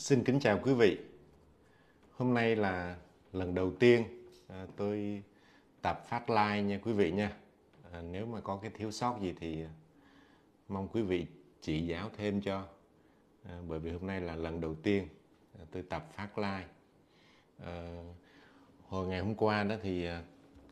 Xin kính chào quý vị. Hôm nay là lần đầu tiên tôi tập phát live nha quý vị nha. Nếu mà có cái thiếu sót gì thì mong quý vị chỉ giáo thêm cho. Bởi vì hôm nay là lần đầu tiên tôi tập phát live. Hồi ngày hôm qua đó thì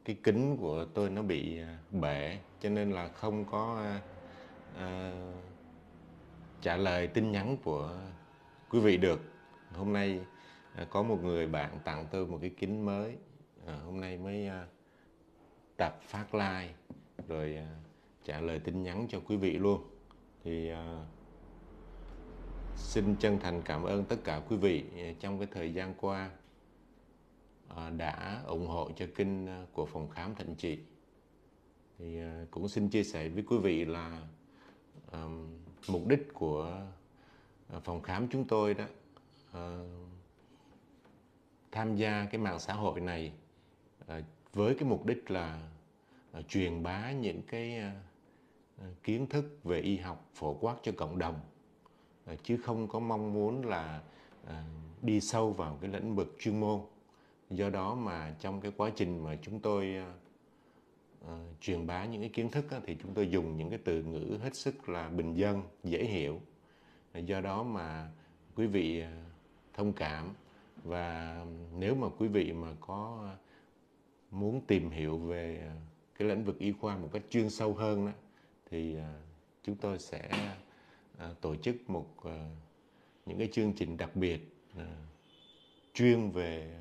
cái kính của tôi nó bị bể, cho nên là không có trả lời tin nhắn của quý vị được. Hôm nay có một người bạn tặng tôi một cái kính mới, hôm nay mới tập phát live rồi trả lời tin nhắn cho quý vị luôn. Thì xin chân thành cảm ơn tất cả quý vị trong cái thời gian qua đã ủng hộ cho kênh của Phòng Khám Thạnh Trị. Thì cũng xin chia sẻ với quý vị là mục đích của phòng khám chúng tôi đó tham gia cái mạng xã hội này với cái mục đích là truyền bá những cái kiến thức về y học phổ quát cho cộng đồng, chứ không có mong muốn là đi sâu vào cái lĩnh vực chuyên môn. Do đó mà trong cái quá trình mà chúng tôi truyền bá những cái kiến thức thì chúng tôi dùng những cái từ ngữ hết sức là bình dân, dễ hiểu. Do đó mà quý vị thông cảm, và nếu mà quý vị mà có muốn tìm hiểu về cái lĩnh vực y khoa một cách chuyên sâu hơn đó, thì chúng tôi sẽ tổ chức những cái chương trình đặc biệt chuyên về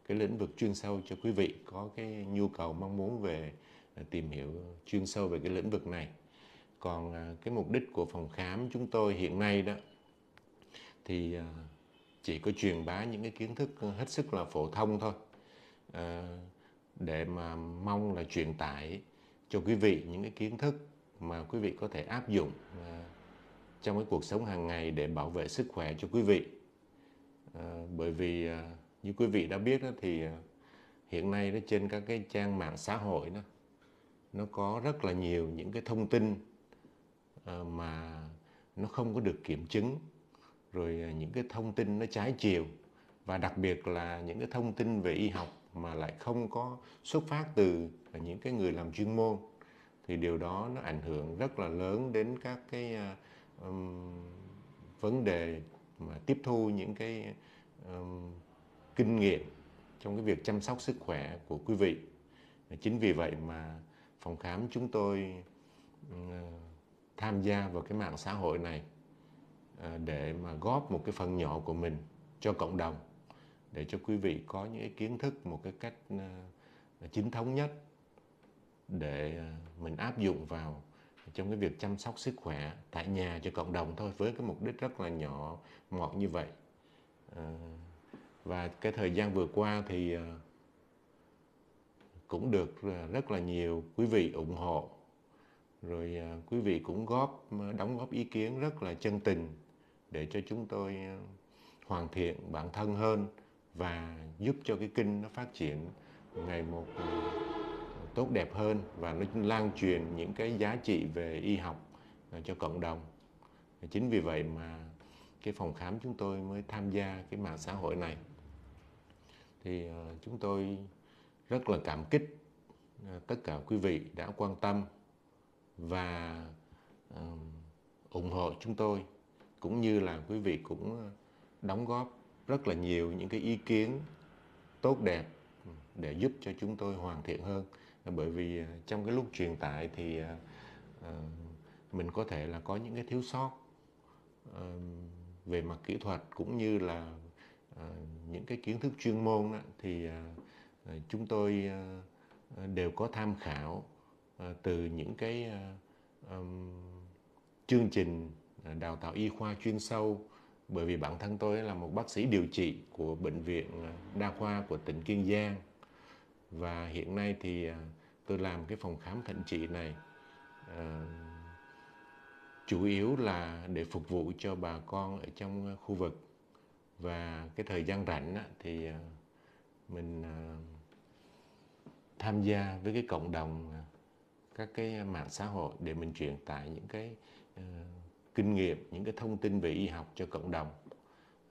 cái lĩnh vực chuyên sâu cho quý vị có cái nhu cầu mong muốn về tìm hiểu chuyên sâu về cái lĩnh vực này. Còn cái mục đích của phòng khám chúng tôi hiện nay đó thì chỉ có truyền bá những cái kiến thức hết sức là phổ thông thôi, để mà mong là truyền tải cho quý vị những cái kiến thức mà quý vị có thể áp dụng trong cái cuộc sống hàng ngày để bảo vệ sức khỏe cho quý vị. Bởi vì như quý vị đã biết đó, thì hiện nay đó, trên các cái trang mạng xã hội đó, nó có rất là nhiều những cái thông tin mà nó không có được kiểm chứng, rồi những cái thông tin nó trái chiều, và đặc biệt là những cái thông tin về y học mà lại không có xuất phát từ những cái người làm chuyên môn, thì điều đó nó ảnh hưởng rất là lớn đến các cái vấn đề mà tiếp thu những cái kinh nghiệm trong cái việc chăm sóc sức khỏe của quý vị. Chính vì vậy mà phòng khám chúng tôi tham gia vào cái mạng xã hội này để mà góp một cái phần nhỏ của mình cho cộng đồng, để cho quý vị có những cái kiến thức một cái cách chính thống nhất để mình áp dụng vào trong cái việc chăm sóc sức khỏe tại nhà cho cộng đồng thôi, với cái mục đích rất là nhỏ mọn như vậy. Và cái thời gian vừa qua thì cũng được rất là nhiều quý vị ủng hộ, rồi quý vị cũng đóng góp ý kiến rất là chân tình để cho chúng tôi hoàn thiện bản thân hơn và giúp cho cái kênh nó phát triển ngày một tốt đẹp hơn, và nó lan truyền những cái giá trị về y học cho cộng đồng. Chính vì vậy mà cái phòng khám chúng tôi mới tham gia cái mạng xã hội này. Thì chúng tôi rất là cảm kích tất cả quý vị đã quan tâm và ủng hộ chúng tôi, cũng như là quý vị cũng đóng góp rất là nhiều những cái ý kiến tốt đẹp để giúp cho chúng tôi hoàn thiện hơn. Bởi vì trong cái lúc truyền tải thì mình có thể là có những cái thiếu sót về mặt kỹ thuật, cũng như là những cái kiến thức chuyên môn đó, thì chúng tôi đều có tham khảo từ những cái chương trình đào tạo y khoa chuyên sâu. Bởi vì bản thân tôi là một bác sĩ điều trị của Bệnh viện Đa khoa của tỉnh Kiên Giang, và hiện nay thì tôi làm cái phòng khám Thạnh Trị này chủ yếu là để phục vụ cho bà con ở trong khu vực. Và cái thời gian rảnh thì mình tham gia với cái cộng đồng các cái mạng xã hội để mình truyền tải những cái kinh nghiệm, những cái thông tin về y học cho cộng đồng.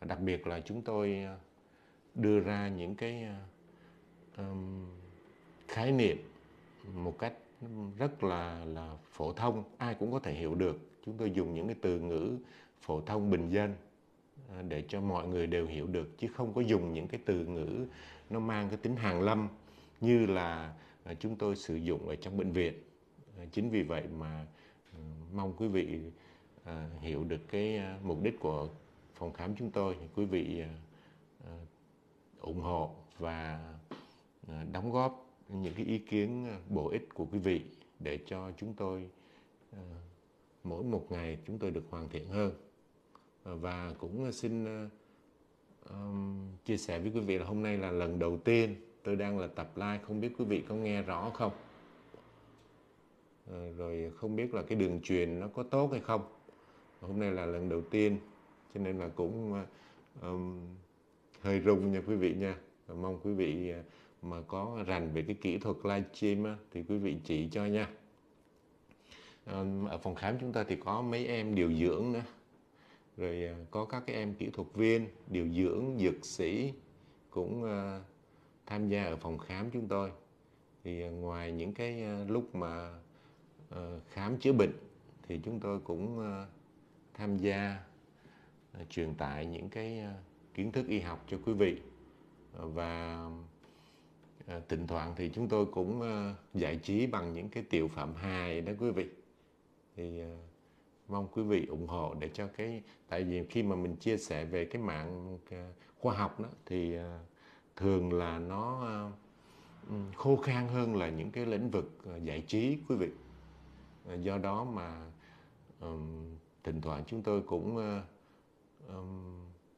Đặc biệt là chúng tôi đưa ra những cái khái niệm một cách rất là phổ thông, ai cũng có thể hiểu được. Chúng tôi dùng những cái từ ngữ phổ thông bình dân để cho mọi người đều hiểu được, chứ không có dùng những cái từ ngữ nó mang cái tính hàn lâm như là chúng tôi sử dụng ở trong bệnh viện. Chính vì vậy mà mong quý vị hiểu được cái mục đích của phòng khám chúng tôi. Quý vị ủng hộ và đóng góp những cái ý kiến bổ ích của quý vị để cho chúng tôi mỗi một ngày chúng tôi được hoàn thiện hơn. Và cũng xin chia sẻ với quý vị là hôm nay là lần đầu tiên tôi đang là tập live, không biết quý vị có nghe rõ không, rồi không biết là cái đường truyền nó có tốt hay không. Hôm nay là lần đầu tiên cho nên là cũng hơi rung nha quý vị nha. Mong quý vị mà có rành về cái kỹ thuật livestream thì quý vị chỉ cho nha. Ở phòng khám chúng ta thì có mấy em điều dưỡng nữa, rồi có các cái em kỹ thuật viên, điều dưỡng, dược sĩ cũng tham gia ở phòng khám chúng tôi. Thì ngoài những cái lúc mà khám chữa bệnh thì chúng tôi cũng tham gia truyền tải những cái kiến thức y học cho quý vị. Và thỉnh thoảng thì chúng tôi cũng giải trí bằng những cái tiểu phẩm hài đó quý vị. Thì mong quý vị ủng hộ để cho cái, tại vì khi mà mình chia sẻ về cái mạng khoa học đó thì thường là nó khô khan hơn là những cái lĩnh vực giải trí quý vị. Do đó mà thỉnh thoảng chúng tôi cũng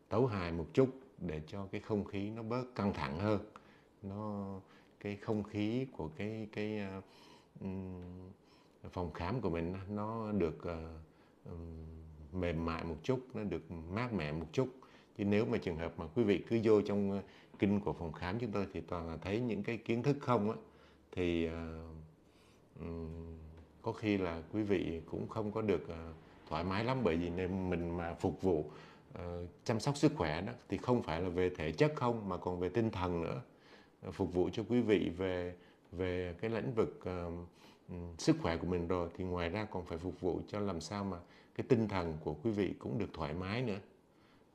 tấu hài một chút để cho cái không khí nó bớt căng thẳng hơn, cái không khí của cái phòng khám của mình nó được mềm mại một chút, nó được mát mẻ một chút. Chứ nếu mà trường hợp mà quý vị cứ vô trong kinh của phòng khám chúng tôi thì toàn là thấy những cái kiến thức không á, thì có khi là quý vị cũng không có được thoải mái lắm. Bởi vì nên mình mà phục vụ chăm sóc sức khỏe đó thì không phải là về thể chất không mà còn về tinh thần nữa. Phục vụ cho quý vị về cái lĩnh vực sức khỏe của mình rồi thì ngoài ra còn phải phục vụ cho làm sao mà cái tinh thần của quý vị cũng được thoải mái nữa.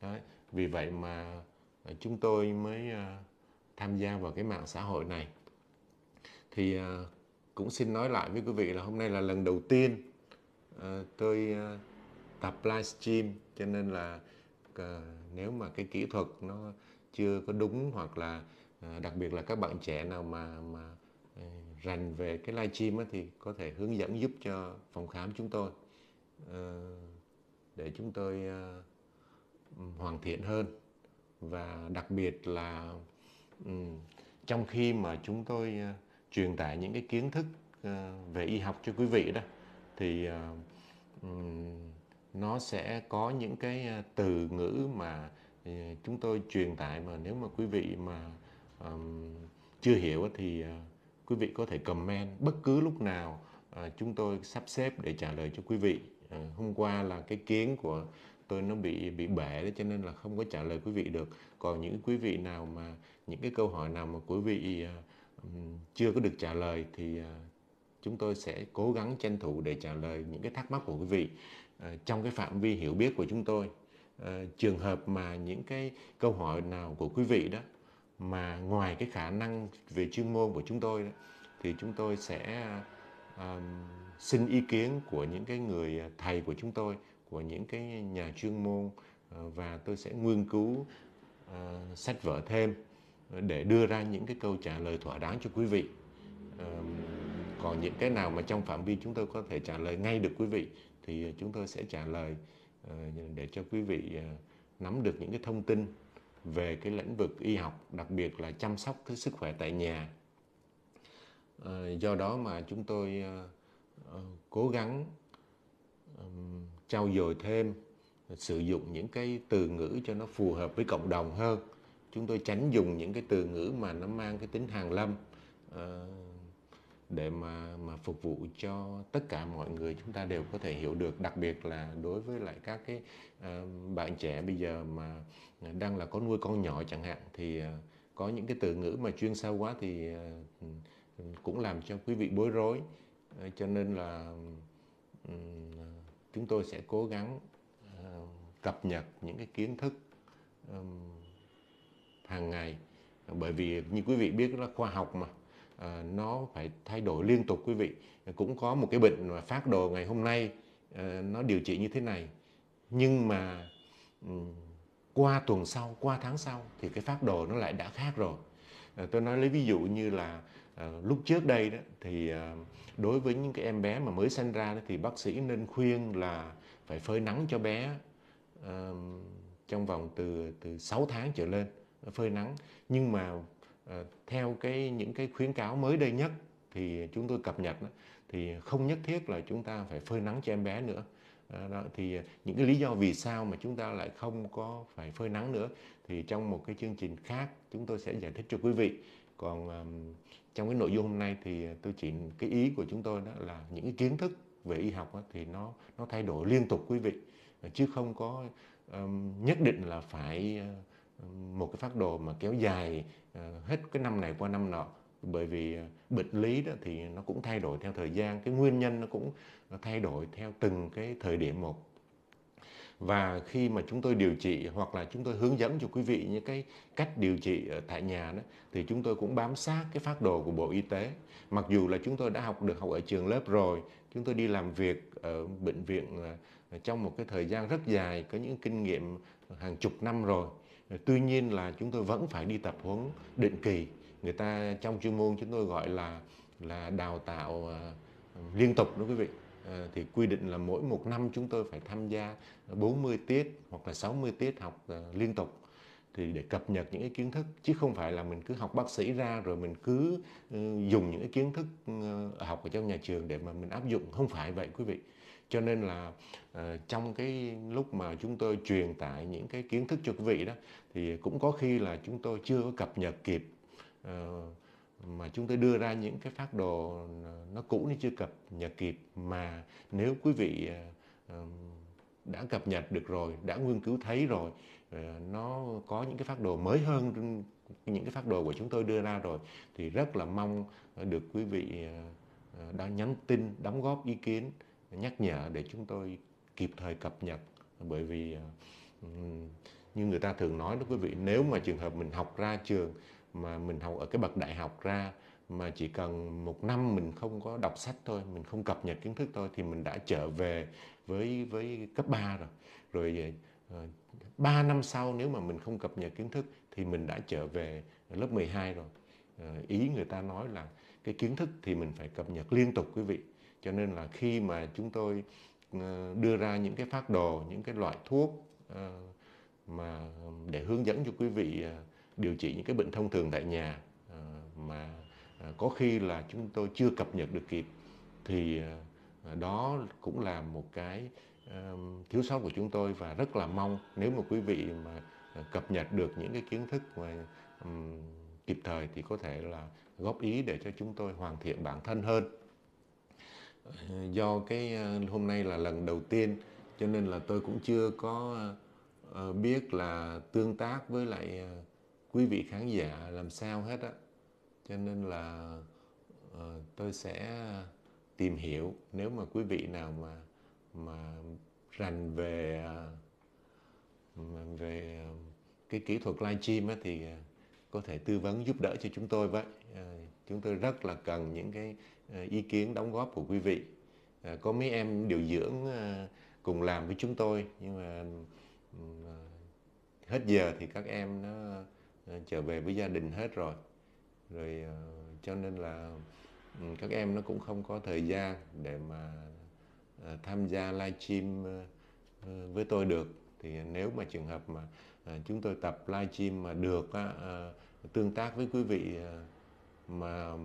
Đấy. Vì vậy mà chúng tôi mới tham gia vào cái mạng xã hội này. Thì cũng xin nói lại với quý vị là hôm nay là lần đầu tiên tôi tập livestream, cho nên là nếu mà cái kỹ thuật nó chưa có đúng, hoặc là đặc biệt là các bạn trẻ nào mà rành về cái livestream thì có thể hướng dẫn giúp cho phòng khám chúng tôi để chúng tôi hoàn thiện hơn. Và đặc biệt là trong khi mà chúng tôi truyền tải những cái kiến thức về y học cho quý vị đó thì nó sẽ có những cái từ ngữ mà chúng tôi truyền tải mà nếu mà quý vị mà chưa hiểu thì quý vị có thể comment bất cứ lúc nào, chúng tôi sắp xếp để trả lời cho quý vị. Hôm qua là cái kiến của tôi nó bị bể đó, cho nên là không có trả lời quý vị được. Còn những quý vị nào mà những cái câu hỏi nào mà quý vị chưa có được trả lời thì chúng tôi sẽ cố gắng tranh thủ để trả lời những cái thắc mắc của quý vị trong cái phạm vi hiểu biết của chúng tôi. Trường hợp mà những cái câu hỏi nào của quý vị đó mà ngoài cái khả năng về chuyên môn của chúng tôi đó, thì chúng tôi sẽ xin ý kiến của những cái người thầy của chúng tôi, của những cái nhà chuyên môn, và tôi sẽ nghiên cứu sách vở thêm để đưa ra những cái câu trả lời thỏa đáng cho quý vị. Còn những cái nào mà trong phạm vi chúng tôi có thể trả lời ngay được quý vị thì chúng tôi sẽ trả lời để cho quý vị nắm được những cái thông tin về cái lĩnh vực y học, đặc biệt là chăm sóc cái sức khỏe tại nhà. Do đó mà chúng tôi cố gắng trau dồi thêm, sử dụng những cái từ ngữ cho nó phù hợp với cộng đồng hơn. Chúng tôi tránh dùng những cái từ ngữ mà nó mang cái tính hàn lâm. để mà phục vụ cho tất cả mọi người, chúng ta đều có thể hiểu được, đặc biệt là đối với lại các cái bạn trẻ bây giờ mà đang là có nuôi con nhỏ chẳng hạn, thì có những cái từ ngữ mà chuyên sâu quá thì cũng làm cho quý vị bối rối. Cho nên là chúng tôi sẽ cố gắng cập nhật những cái kiến thức hàng ngày, bởi vì như quý vị biết là khoa học mà, nó phải thay đổi liên tục quý vị. Cũng có một cái bệnh mà phác đồ ngày hôm nay nó điều trị như thế này, nhưng mà qua tuần sau, qua tháng sau thì cái phác đồ nó lại đã khác rồi. Tôi nói lấy ví dụ như là lúc trước đây đó thì đối với những cái em bé mà mới sinh ra đó, thì bác sĩ nên khuyên là phải phơi nắng cho bé trong vòng từ 6 tháng trở lên, phơi nắng. Nhưng mà theo những cái khuyến cáo mới đây nhất thì chúng tôi cập nhật đó, thì không nhất thiết là chúng ta phải phơi nắng cho em bé nữa. Đó, thì những cái lý do vì sao mà chúng ta lại không có phải phơi nắng nữa thì trong một cái chương trình khác chúng tôi sẽ giải thích cho quý vị. Còn trong cái nội dung hôm nay thì tôi chỉ, cái ý của chúng tôi đó là những cái kiến thức về y học đó, thì nó thay đổi liên tục quý vị, chứ không có nhất định là phải một cái phác đồ mà kéo dài hết cái năm này qua năm nọ. Bởi vì bệnh lý đó thì nó cũng thay đổi theo thời gian, cái nguyên nhân nó cũng thay đổi theo từng cái thời điểm một. Và khi mà chúng tôi điều trị hoặc là chúng tôi hướng dẫn cho quý vị những cái cách điều trị ở tại nhà đó, thì chúng tôi cũng bám sát cái phác đồ của Bộ Y tế. Mặc dù là chúng tôi đã học ở trường lớp rồi, chúng tôi đi làm việc ở bệnh viện trong một cái thời gian rất dài, có những kinh nghiệm hàng chục năm rồi. Tuy nhiên là chúng tôi vẫn phải đi tập huấn định kỳ. Người ta trong chuyên môn chúng tôi gọi là đào tạo liên tục đó quý vị. Thì quy định là mỗi một năm chúng tôi phải tham gia 40 tiết hoặc là 60 tiết học liên tục, thì để cập nhật những cái kiến thức, chứ không phải là mình cứ học bác sĩ ra rồi mình cứ dùng những cái kiến thức học ở trong nhà trường để mà mình áp dụng. Không phải vậy quý vị. Cho nên là trong cái lúc mà chúng tôi truyền tải những cái kiến thức cho quý vị đó, thì cũng có khi là chúng tôi chưa có cập nhật kịp, mà chúng tôi đưa ra những cái phác đồ nó cũ, nó chưa cập nhật kịp. Mà nếu quý vị đã cập nhật được rồi, đã nghiên cứu thấy rồi, nó có những cái phác đồ mới hơn những cái phác đồ của chúng tôi đưa ra rồi, thì rất là mong được quý vị đã nhắn tin, đóng góp ý kiến, nhắc nhở để chúng tôi kịp thời cập nhật. Bởi vì như người ta thường nói đó quý vị, nếu mà trường hợp mình học ra trường, mà mình học ở cái bậc đại học ra, mà chỉ cần một năm mình không có đọc sách thôi, mình không cập nhật kiến thức thôi, thì mình đã trở về với cấp 3 rồi. Rồi 3 năm sau nếu mà mình không cập nhật kiến thức thì mình đã trở về lớp 12 rồi. Ý người ta nói là cái kiến thức thì mình phải cập nhật liên tục quý vị. Cho nên là khi mà chúng tôi đưa ra những cái phác đồ, những cái loại thuốc mà để hướng dẫn cho quý vị điều trị những cái bệnh thông thường tại nhà, mà có khi là chúng tôi chưa cập nhật được kịp, thì đó cũng là một cái thiếu sót của chúng tôi. Và rất là mong nếu mà quý vị mà cập nhật được những cái kiến thức mà kịp thời thì có thể là góp ý để cho chúng tôi hoàn thiện bản thân hơn. Do cái hôm nay là lần đầu tiên cho nên là tôi cũng chưa có biết là tương tác với lại quý vị khán giả làm sao hết á. Cho nên là tôi sẽ tìm hiểu, nếu mà quý vị nào mà rành về cái kỹ thuật livestream á, thì có thể tư vấn giúp đỡ cho chúng tôi với. Chúng tôi rất là cần những cái ý kiến đóng góp của quý vị. Có mấy em điều dưỡng cùng làm với chúng tôi, nhưng mà hết giờ thì các em nó trở về với gia đình hết rồi. Cho nên là các em nó cũng không có thời gian để mà tham gia livestream với tôi được. Thì nếu mà trường hợp mà chúng tôi tập livestream mà được tương tác với quý vị mà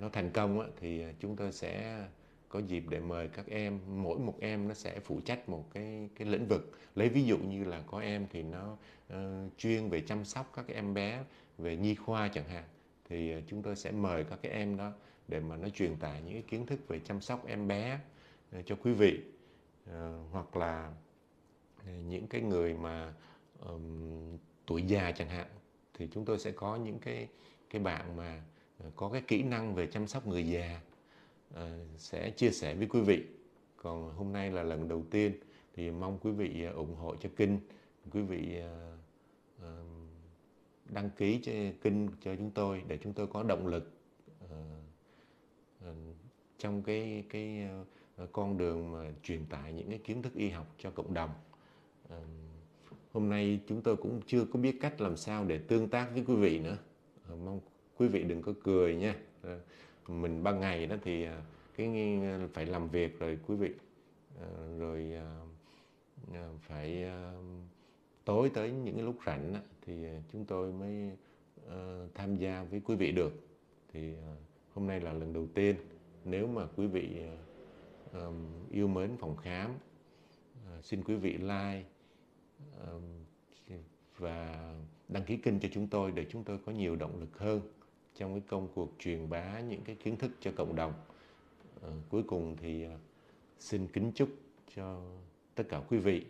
nó thành công thì chúng tôi sẽ có dịp để mời các em. Mỗi một em nó sẽ phụ trách một cái lĩnh vực. Lấy ví dụ như là có em thì nó chuyên về chăm sóc các em bé về nhi khoa chẳng hạn, thì chúng tôi sẽ mời các cái em đó để mà nó truyền tải những cái kiến thức về chăm sóc em bé cho quý vị. Hoặc là những cái người mà tuổi già chẳng hạn, thì chúng tôi sẽ có những cái bạn mà có cái kỹ năng về chăm sóc người già sẽ chia sẻ với quý vị. Còn hôm nay là lần đầu tiên thì mong quý vị ủng hộ cho kênh, quý vị đăng ký cho kênh cho chúng tôi để chúng tôi có động lực trong cái con đường mà truyền tải những cái kiến thức y học cho cộng đồng. Hôm nay chúng tôi cũng chưa có biết cách làm sao để tương tác với quý vị nữa. Mong quý vị đừng có cười nha. Mình ban ngày đó thì phải làm việc rồi quý vị, rồi phải tối tới những cái lúc rảnh thì chúng tôi mới tham gia với quý vị được. Thì hôm nay là lần đầu tiên. Nếu mà quý vị yêu mến phòng khám, xin quý vị like và đăng ký kênh cho chúng tôi để chúng tôi có nhiều động lực hơn trong cái công cuộc truyền bá những cái kiến thức cho cộng đồng. Cuối cùng thì xin kính chúc cho tất cả quý vị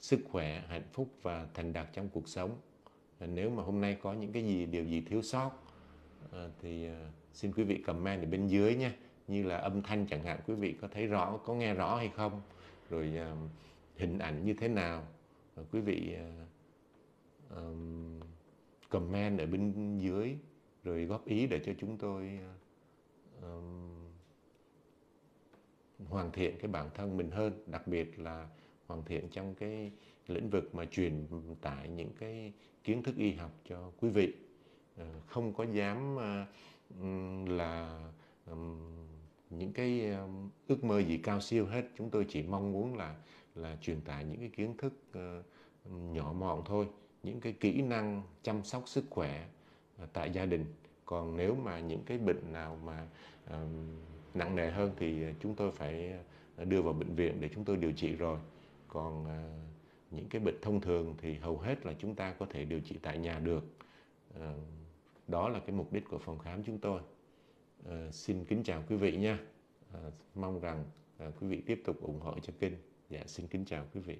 sức khỏe, hạnh phúc và thành đạt trong cuộc sống. Nếu mà hôm nay có những cái điều gì thiếu sót thì xin quý vị comment ở bên dưới nhé. Như là âm thanh chẳng hạn, quý vị có thấy rõ, có nghe rõ hay không? Rồi hình ảnh như thế nào? Quý vị comment ở bên dưới rồi góp ý để cho chúng tôi hoàn thiện cái bản thân mình hơn, đặc biệt là hoàn thiện trong cái lĩnh vực mà truyền tải những cái kiến thức y học cho quý vị. Không có dám là những cái ước mơ gì cao siêu hết. Chúng tôi chỉ mong muốn là truyền tải những cái kiến thức nhỏ mọn thôi, những cái kỹ năng chăm sóc sức khỏe tại gia đình. Còn nếu mà những cái bệnh nào mà nặng nề hơn thì chúng tôi phải đưa vào bệnh viện để chúng tôi điều trị rồi. Còn những cái bệnh thông thường thì hầu hết là chúng ta có thể điều trị tại nhà được. Đó là cái mục đích của phòng khám chúng tôi. Xin kính chào quý vị nha. Mong rằng quý vị tiếp tục ủng hộ cho kênh. Dạ, xin kính chào quý vị.